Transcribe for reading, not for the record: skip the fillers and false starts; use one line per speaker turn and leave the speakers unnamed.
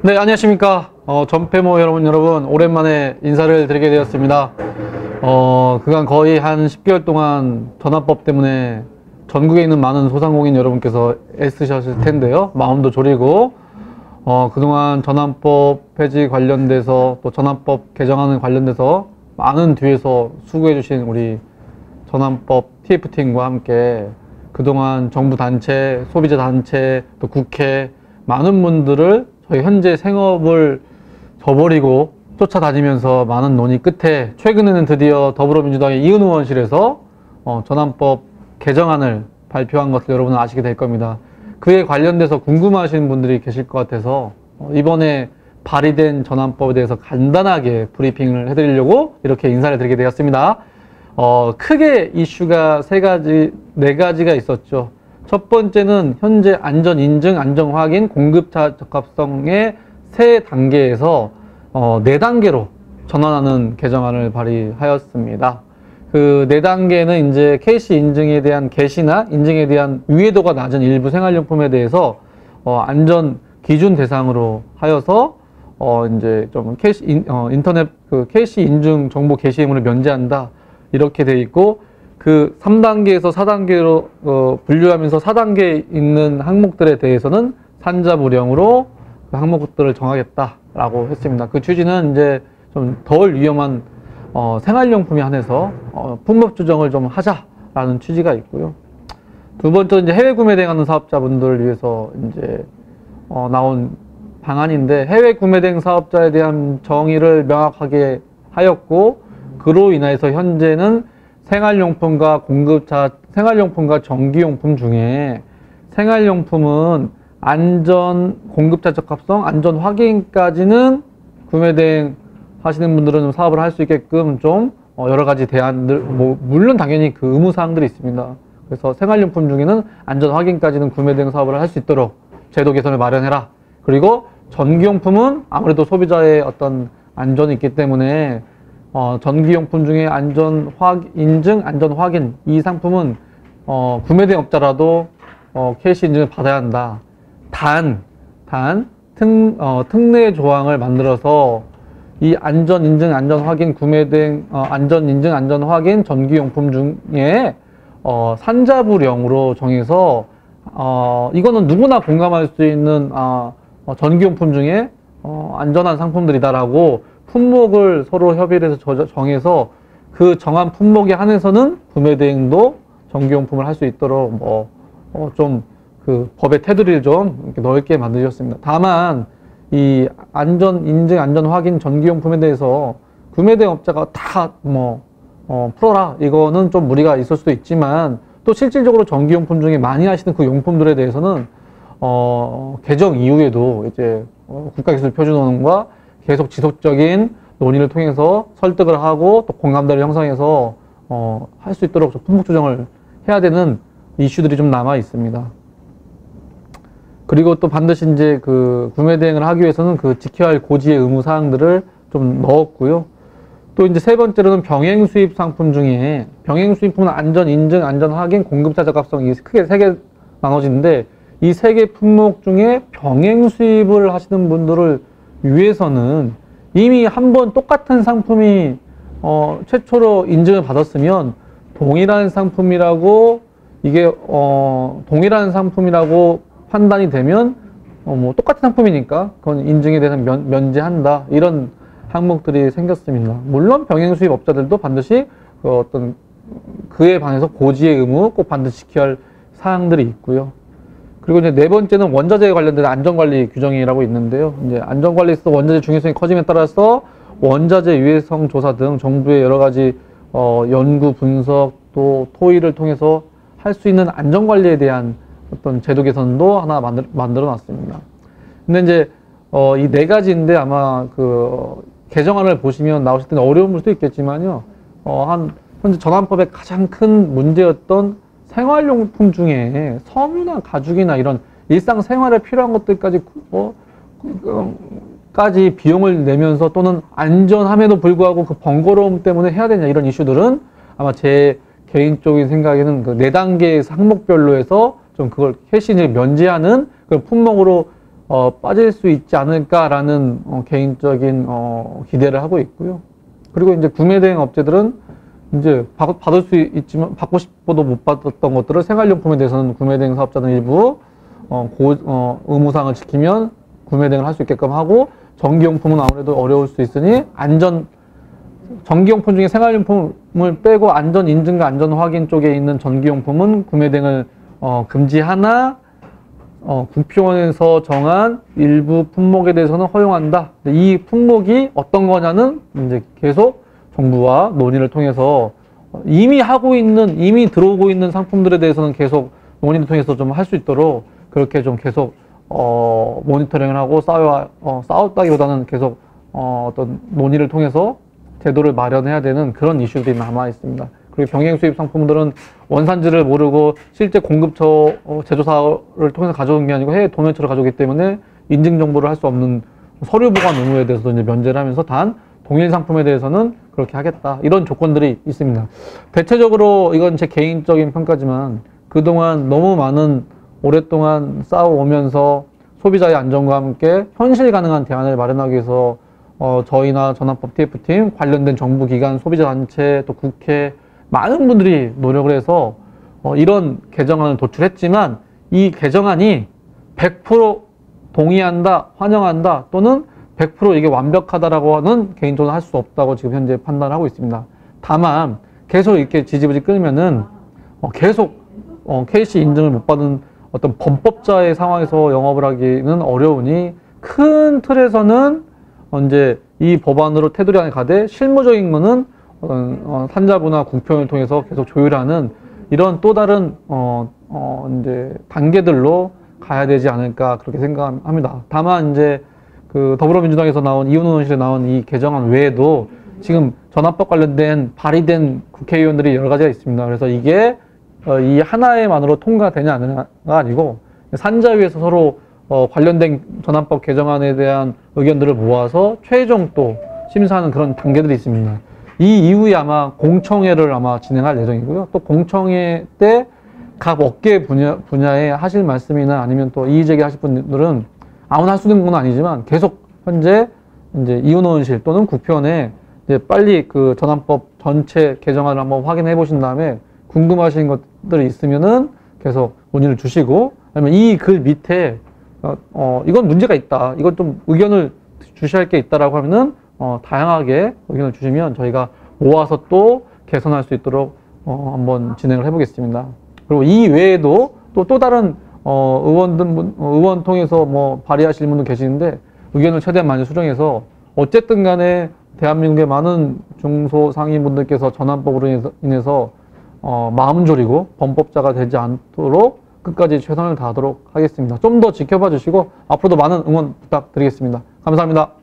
네, 안녕하십니까. 전패모 여러분, 오랜만에 인사를 드리게 되었습니다. 그간 거의 한 10개월 동안 전화법 때문에 전국에 있는 많은 소상공인 여러분께서 애쓰셨을 텐데요. 마음도 졸이고, 그동안 전환법 폐지 관련돼서 또 전환법 개정안을 관련돼서 많은 뒤에서 수고해주신 우리 전환법 TF팀과 함께 그동안 정부 단체, 소비자 단체, 또 국회, 많은 분들을 저희 현재 생업을 저버리고 쫓아다니면서 많은 논의 끝에 최근에는 드디어 더불어민주당의 이은호 의원실에서 전환법 개정안을 발표한 것을 여러분은 아시게 될 겁니다. 그에 관련돼서 궁금하신 분들이 계실 것 같아서 이번에 발의된 전환법에 대해서 간단하게 브리핑을 해드리려고 이렇게 인사를 드리게 되었습니다. 크게 이슈가 네 가지가 있었죠. 첫 번째는 현재 안전 인증, 안전 확인, 공급자 적합성의 세 단계에서 4단계로 전환하는 개정안을 발의하였습니다. 그 4단계는 이제 KC 인증에 대한 개시나 인증에 대한 유해도가 낮은 일부 생활용품에 대해서 안전 기준 대상으로 하여서 이제 좀 인터넷 그 KC 인증 정보 게시 의무를 면제한다. 이렇게 돼 있고, 그 3단계에서 4단계로 분류하면서 4단계에 있는 항목들에 대해서는 산자부령으로 그 항목들을 정하겠다라고 했습니다. 그 취지는 이제 좀 덜 위험한 생활용품에 한해서 품목 조정을 좀 하자라는 취지가 있고요. 두 번째는 이제 해외 구매 대행하는 사업자분들을 위해서 이제 나온 방안인데, 해외 구매 대행 사업자에 대한 정의를 명확하게 하였고, 그로 인해서 현재는 생활용품과 전기용품 중에 생활용품은 공급자 적합성, 안전 확인까지는 구매 대행 하시는 분들은 좀 사업을 할 수 있게끔 좀 여러 가지 대안들, 물론 당연히 그 의무사항들이 있습니다. 그래서 생활용품 중에는 안전 확인까지는 구매 대행 사업을 할 수 있도록 제도 개선을 마련해라. 그리고 전기용품은 아무래도 소비자의 어떤 안전이 있기 때문에 전기용품 중에 인증, 안전 확인, 이 상품은 구매 대행업자라도 KC 인증을 받아야 한다. 특례 조항을 만들어서 이 안전 인증, 안전 확인, 구매 대행, 안전 인증, 안전 확인, 전기용품 중에 산자부령으로 정해서 이거는 누구나 공감할 수 있는 전기용품 중에 안전한 상품들이다라고 품목을 서로 협의를 해서 정해서 그 정한 품목에 한해서는 구매 대행도 전기용품을 할 수 있도록 좀 그 법의 테두리를 좀 이렇게 넓게 만드셨습니다. 다만 이 안전 인증, 안전 확인 전기용품에 대해서 구매 대행업자가 다 풀어라, 이거는 좀 무리가 있을 수도 있지만, 또 실질적으로 전기용품 중에 많이 하시는 그 용품들에 대해서는 개정 이후에도 이제 국가기술표준원과 계속 지속적인 논의를 통해서 설득을 하고 또 공감대를 형성해서 할 수 있도록 품목 조정을 해야 되는 이슈들이 좀 남아 있습니다. 그리고 또 반드시 이제 그 구매 대행을 하기 위해서는 그 지켜야 할 고지의 의무 사항들을 좀 넣었고요. 또 이제 세 번째로는 병행 수입 상품 중에, 병행 수입품은 안전 인증, 안전 확인, 공급자 적합성이 크게 3개 나눠지는데, 이 3개 품목 중에 병행 수입을 하시는 분들을 위해서는 이미 한번 똑같은 상품이 최초로 인증을 받았으면 동일한 상품이라고 판단이 되면 똑같은 상품이니까 그건 인증에 대해서 면제한다, 이런 항목들이 생겼습니다. 물론 병행 수입 업자들도 반드시 그에 반해서 고지의 의무 꼭 반드시 지켜야 할 사항들이 있고요. 그리고 이제 네 번째는 원자재에 관련된 안전관리 규정이라고 있는데요. 이제 안전관리에서 원자재 중요성이 커짐에 따라서 원자재 유해성 조사 등 정부의 여러 가지 연구 분석 또 토의를 통해서 할 수 있는 안전관리에 대한 어떤 제도 개선도 하나 만들어 놨습니다. 근데 이제 이 4가지인데 아마 그 개정안을 보시면 나오실 때는 어려움일 수도 있겠지만요. 현재 전환법의 가장 큰 문제였던 생활용품 중에 섬유나 가죽이나 이런 일상생활에 필요한 것들까지 비용을 내면서 또는 안전함에도 불구하고 그 번거로움 때문에 해야 되냐, 이런 이슈들은 아마 제 개인적인 생각에는 그 4단계의 항목별로 해서 좀 그걸 캐시를 면제하는 그런 품목으로 빠질 수 있지 않을까라는 개인적인 기대를 하고 있고요. 그리고 이제 구매 대행 업체들은 이제 받을 수 있지만 받고 싶어도 못 받았던 것들을 생활용품에 대해서는 구매 대행 사업자는 일부 의무사항을 지키면 구매 대행을 할 수 있게끔 하고, 전기용품은 아무래도 어려울 수 있으니 전기용품 중에 생활용품을 빼고 안전 인증과 안전 확인 쪽에 있는 전기용품은 구매 대행을 금지하나 국표원에서 정한 일부 품목에 대해서는 허용한다. 이 품목이 어떤 거냐는 이제 계속 정부와 논의를 통해서 이미 들어오고 있는 상품들에 대해서는 계속 논의를 통해서 좀 할 수 있도록 그렇게 좀 계속 모니터링을 하고 싸웠다기보다는 계속 어떤 논의를 통해서 제도를 마련해야 되는 그런 이슈들이 남아 있습니다. 그리고 병행 수입 상품들은 원산지를 모르고 실제 공급처 제조사를 통해서 가져온 게 아니고 해외 도면처를 가져오기 때문에 인증 정보를 할 수 없는 서류 보관 의무에 대해서도 이제 면제를 하면서 단 동일 상품에 대해서는 그렇게 하겠다, 이런 조건들이 있습니다. 대체적으로 이건 제 개인적인 평가지만 그동안 너무 오랫동안 싸워오면서 소비자의 안전과 함께 현실 가능한 대안을 마련하기 위해서 저희나 전환법 TF팀, 관련된 정부기관, 소비자단체, 또 국회 많은 분들이 노력을 해서 이런 개정안을 도출했지만, 이 개정안이 100% 동의한다, 환영한다, 또는 100% 이게 완벽하다라고 하는 개인적으로 할 수 없다고 지금 현재 판단하고 있습니다. 다만 계속 이렇게 지지부지 끊으면은 계속 KC 인증을 못 받은 어떤 범법자의 상황에서 영업을 하기는 어려우니, 큰 틀에서는 이제 이 법안으로 테두리 안에 가되 실무적인 거는 산자부나 국표를 통해서 계속 조율하는 이런 또 다른 이제 단계들로 가야 되지 않을까, 그렇게 생각합니다. 다만 이제 그 더불어민주당에서 나온 이훈 의원실에 나온 이 개정안 외에도 지금 전환법 관련된 발의된 국회의원들이 여러 가지가 있습니다. 그래서 이게 이 하나에만으로 통과되냐 안 되냐가 아니고, 산자위에서 서로 관련된 전환법 개정안에 대한 의견들을 모아서 최종 또 심사하는 그런 단계들이 있습니다. 이 이후에 아마 공청회를 아마 진행할 예정이고요. 또 공청회 때 각 업계 분야에 하실 말씀이나 아니면 또 이의제기 하실 분들은 아무나 할 수 있는 건 아니지만 계속 현재 이제 이훈 의원실 또는 국회의원에 이제 빨리 그 전환법 전체 개정안을 한번 확인해 보신 다음에 궁금하신 것들이 있으면은 계속 문의를 주시고, 아니면 이 글 밑에 이건 문제가 있다, 이건 좀 의견을 주셔야 할 게 있다라고 하면은 다양하게 의견을 주시면 저희가 모아서 또 개선할 수 있도록 한번 진행을 해보겠습니다. 그리고 이 외에도 또 다른 의원 통해서 뭐 발의하실 분도 계시는데 의견을 최대한 많이 수정해서 어쨌든 간에 대한민국의 많은 중소상인분들께서 전환법으로 인해서 마음 졸이고 범법자가 되지 않도록 끝까지 최선을 다하도록 하겠습니다. 좀 더 지켜봐 주시고 앞으로도 많은 응원 부탁드리겠습니다. 감사합니다.